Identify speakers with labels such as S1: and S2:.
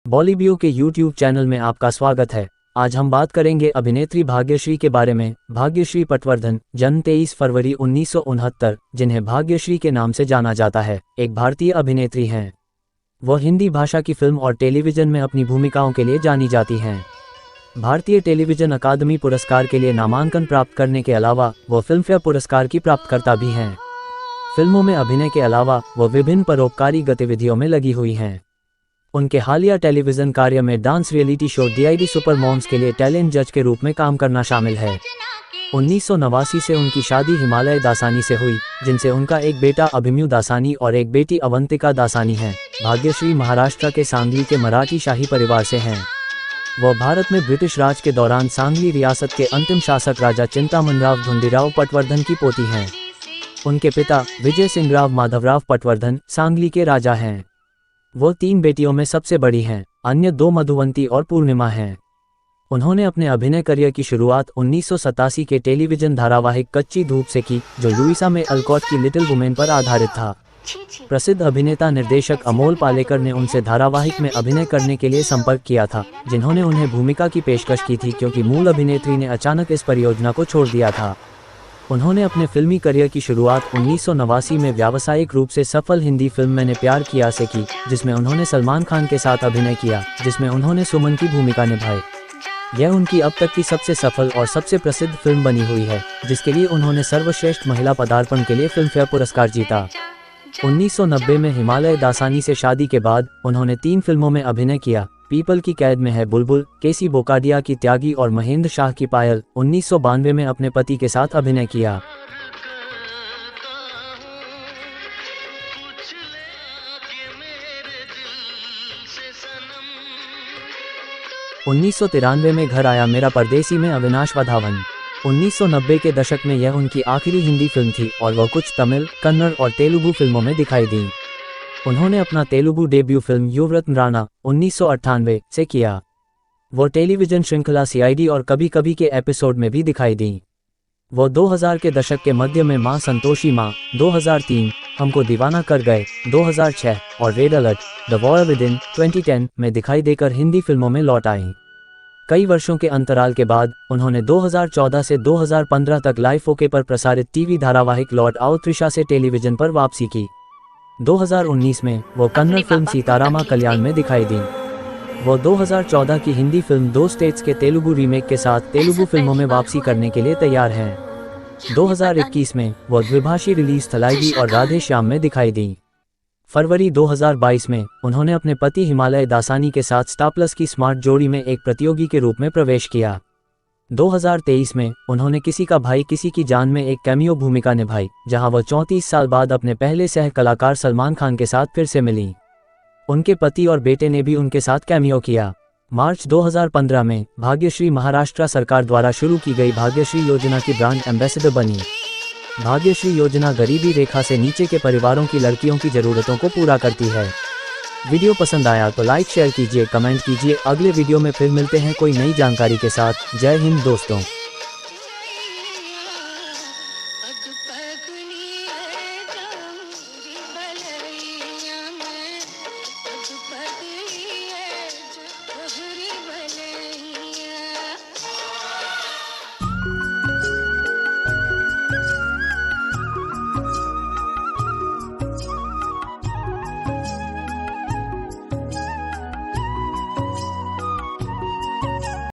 S1: बॉलीव्यू के YouTube channel में आपका स्वागत है। आज हम बात करेंगे अभिनेत्री भाग्यश्री के बारे में। भाग्यश्री पटवर्धन, जन्म 23 फरवरी 1969, जिन्हें भाग्यश्री के नाम से जाना जाता है, एक भारतीय अभिनेत्री हैं। वह हिंदी भाषा की फिल्म और टेलीविज़न में अपनी भूमिकाओं के लिए जानी जाती हैं। भारतीय टेलीविज़न अकादमी पुरस्कार के लिए नामांकन प्राप्त करने के अलावा वह फिल्मफेयर पुरस्कार की प्राप्तकर्ता भी हैं। फिल्मों में अभिनय के अलावा वह विभिन्न परोपकारी गतिविधियों में लगी हुई हैं। उनके हालिया टेलीविज़न कार्य में dance reality show DID super moms के लिए टैलेंट जज के रूप में काम करना शामिल है। 1989 से उनकी शादी हिमालय दासानी से हुई, जिनसे उनका एक बेटा अभिमन्यु दासानी और एक बेटी अवंतिका दासानी है। भाग्यश्री महाराष्ट्र के सांगली के मराठी शाही परिवार से हैं। वह भारत में ब्रिटिश राज के दौरान सांगली रियासत के अंतिम शासक राजा चिंतामणराव धुंडीराव पटवर्धन की पोती हैं। उनके पिता विजय सिंहराव माधवराव पटवर्धन सांगली के राजा हैं। वो 3 बेटियों में सबसे बड़ी हैं। अन्य 2 मधुवंती और पूर्णिमा हैं। उन्होंने अपने अभिनय करियर की शुरुआत 1987 के टेलीविज़न धारावाहिक कच्ची धूप से की, जो लुइसा में अल्कॉट की लिटिल वुमेन पर आधारित था। प्रसिद्ध अभिनेता निर्देशक अमोल पालेकर ने उनसे धारावाहिक में अभिनय करने के लिए संपर्क किया था, जिन्होंने उन्हें भूमिका की पेशकश की थी, क्योंकि मूल अभिनेत्री ने अचानक इस परियोजना को छोड़ दिया था। उन्होंने अपने फिल्मी करियर की शुरुआत 1989 में व्यावसायिक रूप से सफल हिंदी फिल्म मैंने प्यार किया से की, जिसमें उन्होंने सलमान खान के साथ अभिनय किया, जिसमें उन्होंने सुमन की भूमिका निभाई। यह उनकी अब तक की सबसे सफल और सबसे प्रसिद्ध फिल्म बनी हुई है, जिसके लिए उन्होंने सर्वश्रेष्ठ महिला पदार्पण के लिए फिल्मफेयर पुरस्कार जीता। 1990 में हिमालय दासानी से शादी के बाद उन्होंने 3 फिल्मों में अभिनय किया। पीपल की कैद में है बुलबुल, केसी बोकाडिया की त्यागी और महेंद्र शाह की पायल। 1992 में अपने पति के साथ अभिनय किया। 1993 में घर आया मेरा परदेसी में अविनाश वधावन। 1990 के दशक में यह उनकी आखिरी हिंदी फिल्म थी और वह कुछ तमिल, कन्नड़ और तेलुगु फिल्मों में दिखाई दी। उन्होंने अपना तेलुगु डेब्यू फिल्म युवरत्न 1998 से किया। वो टेलीविज़न श्रृंखला CID और कभी कभी के एपिसोड में भी दिखाई दी। वो 2000 के दशक के मध्य में माँ संतोषी माँ, 2003, हमको दीवाना कर गए, 2006 और red alert the war within 2010 में दिखाई देकर हिंदी फिल्मों में लौट आईं। कई वर्षों के अंतराल के बाद उन्होंने 2014 से 2015 तक लाइफ ओके पर प्रसारित टीवी धारावाहिक लौट आओ त्रिशा से टेलीविज़न पर वापसी की। 2019 में वो कन्नड़ फिल्म सीतारामा कल्याण में दिखाई दी। वो 2014 की हिंदी फिल्म 2 स्टेट्स के तेलुगु रीमेक के साथ तेलुगु फिल्मों में वापसी करने के लिए तैयार हैं। 2021 में वो द्विभाषी रिलीज थलाइगी और राधे श्याम में दिखाई दी। फरवरी 2022 में उन्होंने अपने पति हिमालय दासानी के साथ स्टार प्लस की स्मार्ट जोड़ी में एक प्रतियोगी के रूप में प्रवेश किया। 2023 में उन्होंने किसी का भाई किसी की जान में एक कैमियो भूमिका निभाई, जहां वह 34 साल बाद अपने पहले सह कलाकार सलमान खान के साथ फिर से मिली। उनके पति और बेटे ने भी उनके साथ कैमियो किया। मार्च 2015 में भाग्यश्री महाराष्ट्र सरकार द्वारा शुरू की गई भाग्यश्री योजना की ब्रांड एम्बेसडर बनी। भाग्यश्री योजना गरीबी रेखा से नीचे के परिवारों की लड़कियों की ज़रूरतों को पूरा करती है। वीडियो पसंद आया तो लाइक शेयर कीजिए, कमेंट कीजिए। अगले वीडियो में फिर मिलते हैं कोई नई जानकारी के साथ। जय हिंद दोस्तों।